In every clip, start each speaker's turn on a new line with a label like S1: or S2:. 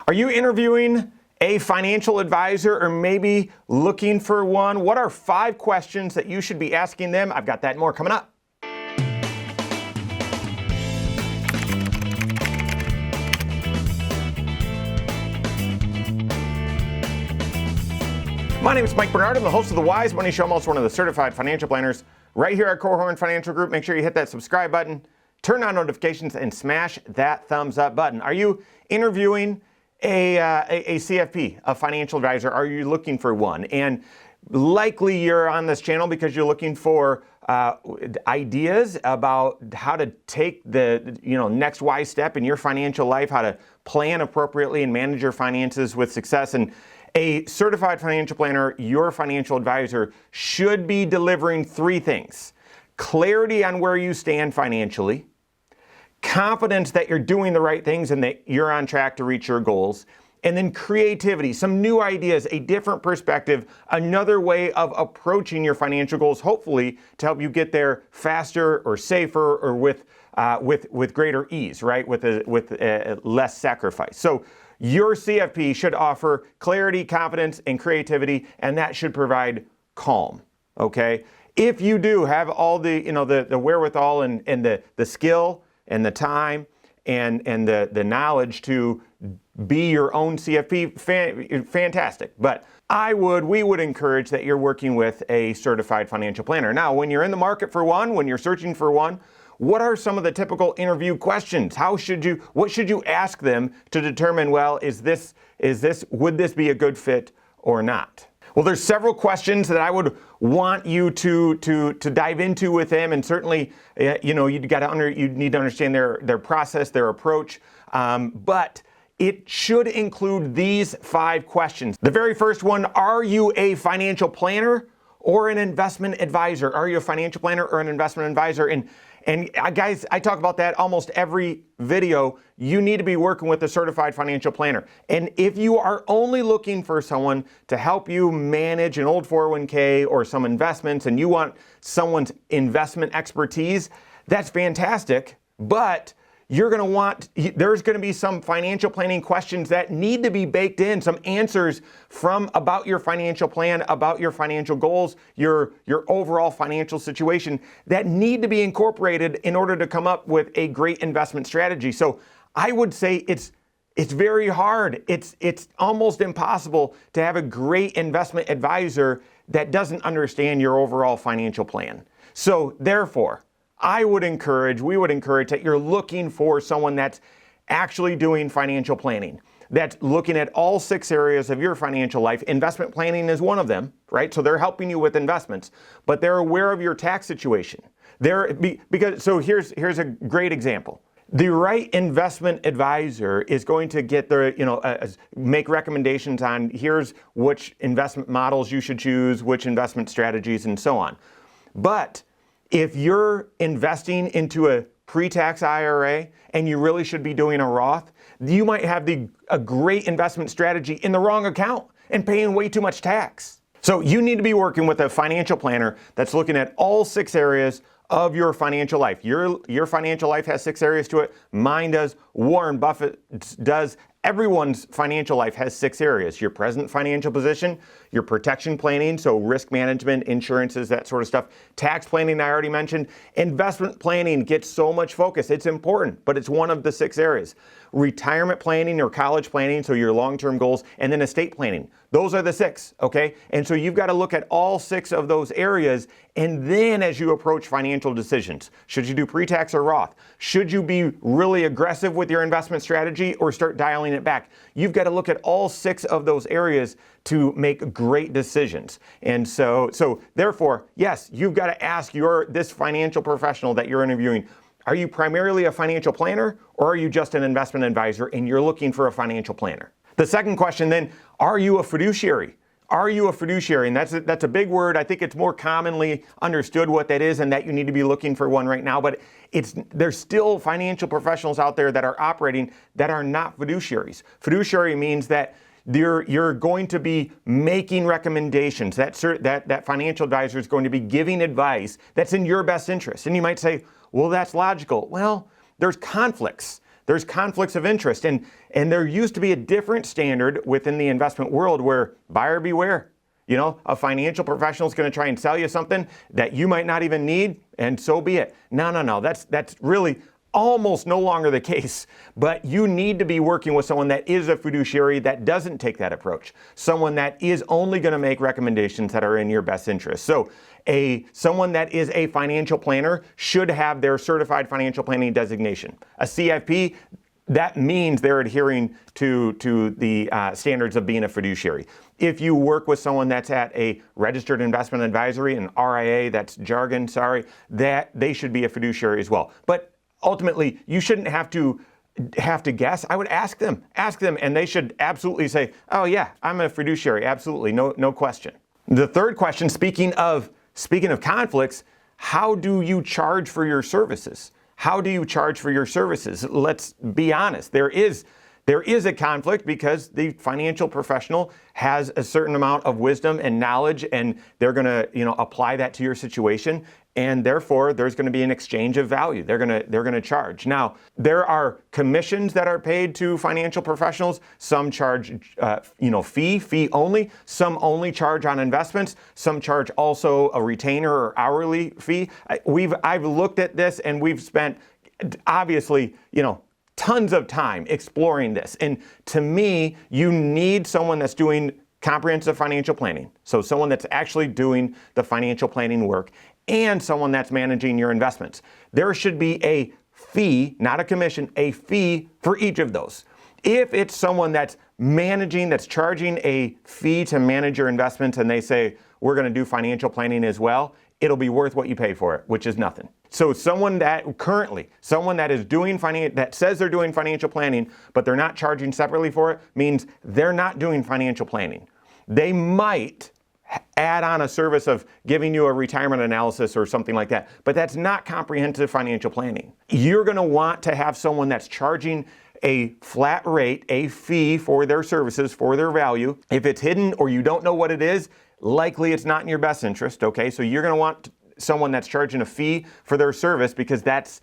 S1: Are you interviewing a financial advisor or maybe looking for one? What are 5 questions that you should be asking them? I've got that and more coming up. My name is Mike Bernard. I'm the host of the Wise Money Show. I'm also one of the certified financial planners right here at Korhorn Financial Group. Make sure you hit that subscribe button, turn on notifications, and smash that thumbs up button. Are you interviewing a CFP, a financial advisor? Are you looking for one? And likely you're on this channel because you're looking for ideas about how to take the next wise step in your financial life, how to plan appropriately and manage your finances with success. And a certified financial planner, your financial advisor, should be delivering 3 things: clarity on where you stand financially, confidence that you're doing the right things and that you're on track to reach your goals, and then creativity, some new ideas, a different perspective, another way of approaching your financial goals, hopefully to help you get there faster or safer or with greater ease, right? With less sacrifice. So your CFP should offer clarity, confidence, and creativity, and that should provide calm, okay? If you do have all the, the wherewithal and the skill and the time and the knowledge to be your own CFP, fantastic. But we would encourage that you're working with a certified financial planner. Now, when you're in the market for one, when you're searching for one, what are some of the typical interview questions? What should you ask them to determine, well, would this be a good fit or not? Well, there's several questions that I would want you to dive into with them, and certainly, you need to understand their process, their approach, but it should include these 5 questions. The very first one: are you a financial planner or an investment advisor? Are you a financial planner or an investment advisor? And guys, I talk about that almost every video. You need to be working with a certified financial planner. And if you are only looking for someone to help you manage an old 401k or some investments and you want someone's investment expertise, that's fantastic. But there's going to be some financial planning questions that need to be baked in, some answers about your financial plan, about your financial goals, your overall financial situation that need to be incorporated in order to come up with a great investment strategy. So I would say it's very hard. It's almost impossible to have a great investment advisor that doesn't understand your overall financial plan. So therefore, we would encourage that you're looking for someone that's actually doing financial planning, that's looking at all 6 areas of your financial life. Investment planning is one of them, right? So they're helping you with investments, but they're aware of your tax situation. So here's a great example. The right investment advisor is going to get make recommendations on here's which investment models you should choose, which investment strategies, and so on. But if you're investing into a pre-tax IRA and you really should be doing a Roth, you might have a great investment strategy in the wrong account and paying way too much tax. So you need to be working with a financial planner that's looking at all 6 areas of your financial life. Your financial life has 6 areas to it. Mine does. Warren Buffett does. Everyone's financial life has 6 areas: your present financial position, your protection planning, so risk management, insurances, that sort of stuff. Tax planning, I already mentioned. Investment planning gets so much focus. It's important, but it's one of the 6 areas. Retirement planning or college planning, so your long-term goals, and then estate planning. Those are the 6, okay? And so you've got to look at all 6 of those areas, and then as you approach financial decisions, should you do pre-tax or Roth? Should you be really aggressive with your investment strategy or start dialing it back? You've got to look at all 6 of those areas to make great decisions. And so therefore, yes, you've got to ask this financial professional that you're interviewing, are you primarily a financial planner or are you just an investment advisor and you're looking for a financial planner? The second question then, are you a fiduciary? Are you a fiduciary? And that's a big word. I think it's more commonly understood what that is and that you need to be looking for one right now. But there's still financial professionals out there that are operating that are not fiduciaries. Fiduciary means that you're going to be making recommendations. That financial advisor is going to be giving advice that's in your best interest. And you might say, well, that's logical. Well, there's conflicts. there's conflicts of interest. And there used to be a different standard within the investment world where buyer beware. You know, a financial professional is going to try and sell you something that you might not even need, and so be it. No. That's really almost no longer the case. But you need to be working with someone that is a fiduciary that doesn't take that approach. Someone that is only going to make recommendations that are in your best interest. So someone that is a financial planner should have their certified financial planning designation. A CFP, that means they're adhering to the standards of being a fiduciary. If you work with someone that's at a registered investment advisory, an RIA, that's jargon, sorry, that they should be a fiduciary as well. But ultimately, you shouldn't have to guess. I would ask them, and they should absolutely say, oh yeah, I'm a fiduciary, absolutely, no question. The third question, speaking of conflicts, how do you charge for your services? How do you charge for your services? Let's be honest. There is a conflict because the financial professional has a certain amount of wisdom and knowledge, and they're going to, apply that to your situation, and therefore there's going to be an exchange of value. They're going to charge. Now, there are commissions that are paid to financial professionals. Some charge, fee only. Some only charge on investments. Some charge also a retainer or hourly fee. I've looked at this, and we've spent obviously, tons of time exploring this. And to me, you need someone that's doing comprehensive financial planning. So someone that's actually doing the financial planning work, and someone that's managing your investments. There should be a fee, not a commission, a fee for each of those. If it's someone that's charging a fee to manage your investments, and they say, we're going to do financial planning as well, it'll be worth what you pay for it, which is nothing. So someone that is doing that says they're doing financial planning, but they're not charging separately for it, means they're not doing financial planning. They might add on a service of giving you a retirement analysis or something like that, but that's not comprehensive financial planning. You're going to want to have someone that's charging a flat rate, a fee for their services, for their value. If it's hidden or you don't know what it is, likely it's not in your best interest, okay? So you're going to want someone that's charging a fee for their service, because that's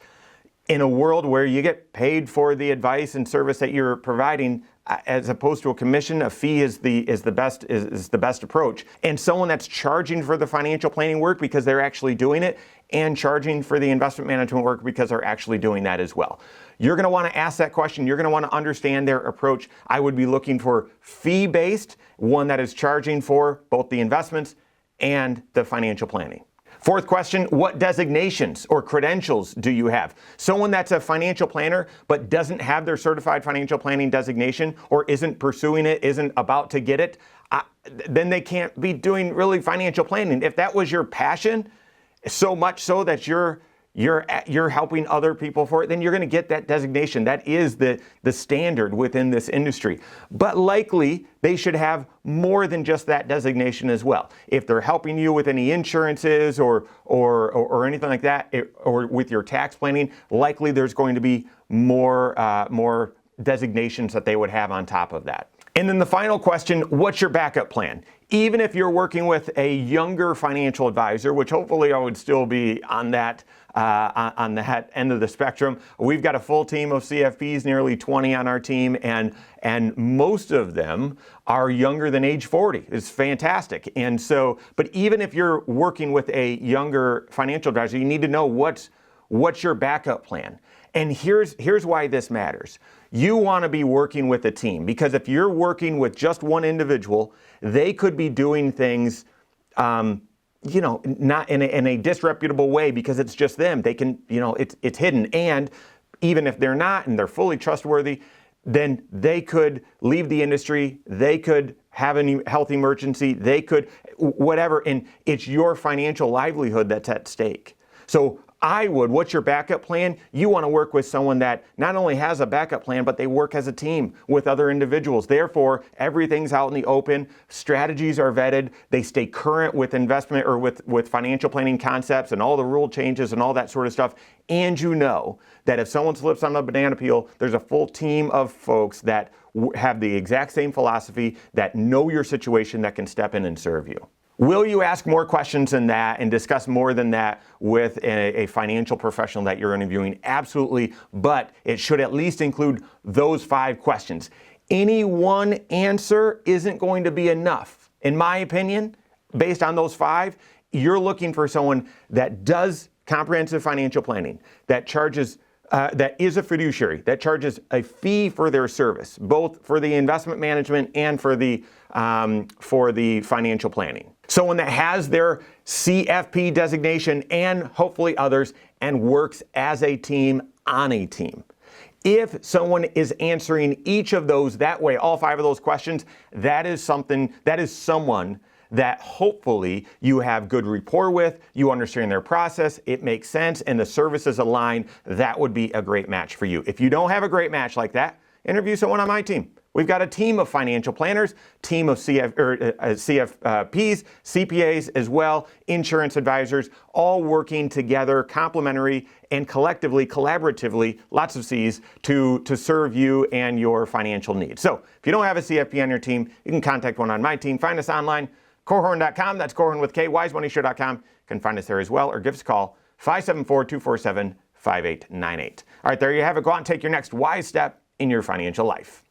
S1: in a world where you get paid for the advice and service that you're providing, as opposed to a commission. A fee is the best approach. And someone that's charging for the financial planning work because they're actually doing it, and charging for the investment management work because they're actually doing that as well. You're going to want to ask that question. You're going to want to understand their approach. I would be looking for fee-based, one that is charging for both the investments and the financial planning. Fourth question, what designations or credentials do you have? Someone that's a financial planner but doesn't have their certified financial planning designation, or isn't pursuing it, isn't about to get it, then they can't be doing really financial planning. If that was your passion, so much so that you're helping other people for it, then you're going to get that designation. That is the standard within this industry. But likely, they should have more than just that designation as well. If they're helping you with any insurances or anything like that, or with your tax planning, likely there's going to be more designations that they would have on top of that. And then the final question, what's your backup plan? Even if you're working with a younger financial advisor, which hopefully I would still be on that end of the spectrum, we've got a full team of CFPs, nearly 20 on our team, and most of them are younger than age 40. It's fantastic. And so, but even if you're working with a younger financial advisor, you need to know what's your backup plan. And here's why this matters. You want to be working with a team, because if you're working with just one individual, they could be doing things, not in a disreputable way, because it's just them. They can, it's hidden. And even if they're not, and they're fully trustworthy, then they could leave the industry. They could have a health emergency. They could whatever, and it's your financial livelihood that's at stake. So what's your backup plan? You want to work with someone that not only has a backup plan, but they work as a team with other individuals. Therefore, everything's out in the open. Strategies are vetted. They stay current with investment or with financial planning concepts and all the rule changes and all that sort of stuff. And you know that if someone slips on the banana peel, there's a full team of folks that have the exact same philosophy, that know your situation, that can step in and serve you. Will you ask more questions than that and discuss more than that with a financial professional that you're interviewing? Absolutely, but it should at least include those 5 questions. Any one answer isn't going to be enough. In my opinion, based on those 5, you're looking for someone that does comprehensive financial planning, that charges that is a fiduciary, that charges a fee for their service, both for the investment management and for the financial planning. Someone that has their CFP designation and hopefully others and works as a team on a team. If someone is answering each of those that way, all 5 of those questions, that is someone that hopefully you have good rapport with, you understand their process, it makes sense, and the services align. That would be a great match for you. If you don't have a great match like that, interview someone on my team. We've got a team of financial planners, team of CFPs, CPAs as well, insurance advisors, all working together, complementary and collaboratively, lots of C's, to serve you and your financial needs. So if you don't have a CFP on your team, you can contact one on my team. Find us online, Korhorn.com. That's Korhorn with K, wisemoneyshow.com. You can find us there as well, or give us a call, 574-247-5898. All right, there you have it. Go out and take your next wise step in your financial life.